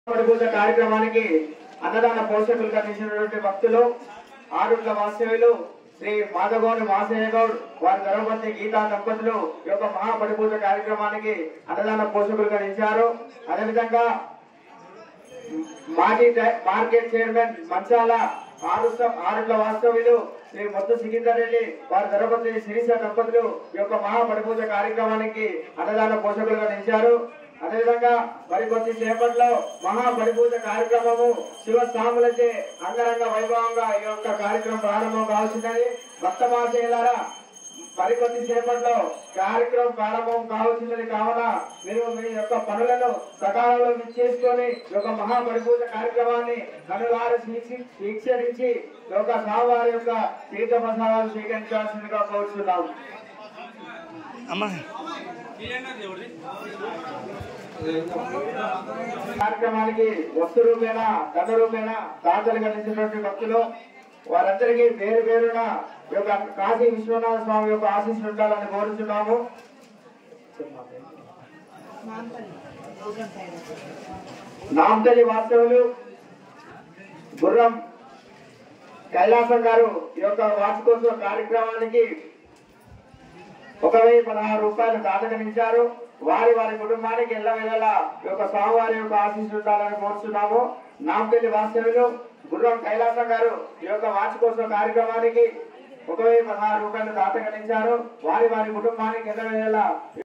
పూజ కార్యక్రమానికి అన్నదాన పోషకులుగా నిలిచినటువంటి భక్తులు ఆరుట్ల వాస్తవ్యులు శ్రీ మాధగోని మాసయ్య గౌడ్ వారి ధర్మపత్ని గీతా దంపతులు ఈ యొక్క మహాపడిపూజ కార్యక్రమానికి అన్నదాన పోషకులుగా నిలిచారు. అదేవిధంగా మాజీ మార్కెట్ చైర్మన్ మంచాల ఆరుట్ల వాస్తవ్యులు శ్రీ మొత్తు సికిందర్ రెడ్డి వారి ధర్మపత్ని శిరీష దంపతులు ఈ యొక్క మహాపడిపూజ కార్యక్రమానికి అన్నదాన పోషకులుగా నిలిచారు. అదేవిధంగా మరికొద్ది సేపట్లో మహాపడిపూజ కార్యక్రమము శివస్వాములచే అంగరంగ వైభవంగా ఈ యొక్క కార్యక్రమం ప్రారంభం కావాల్సిందని భక్తమాశయులారా మరికొద్ది సేపట్లో కార్యక్రమం ప్రారంభం కావాల్సిందని కావున మీరు మీ యొక్క పనులను సకాలంలో చేసుకొని ఈ యొక్క మహాపడిపూజ కార్యక్రమాన్ని కనులారా వీక్షించి ఈ యొక్క స్వామివారి యొక్క తీర్థ ప్రసాదాలు స్వీకరించాల్సిందిగా కోరుతున్నాము. కార్యక్రమానికి వస్తు రూపేణ ధన రూపేణ దాతలు కలిసినటువంటి భక్తులు వారందరికీ పేరు పేరున ఈ యొక్క కాశీ విశ్వనాథ స్వామి యొక్క ఆశీస్సులు ఉండాలని కోరుతున్నాము. నాంపల్లి వాస్తవులు గుర్రం కైలాసం గారు ఈ యొక్క వార్షికోత్సవ కార్యక్రమానికి 1016 రూపాయలు దాతకనించారు. వారి కుటుంబానికి ఎల్లవేళలా ఈ యొక్క స్వామివారి యొక్క ఆశీస్సులు ఉండాలని కోరుతున్నాము. నాంపల్లి వాస్తవ్యులు గుర్రం కైలాసం గారు ఈ యొక్క వార్షికోత్సవ కార్యక్రమానికి 1016 రూపాయలు దాతకనించారు. వారి కుటుంబానికి ఎల్లవేళలా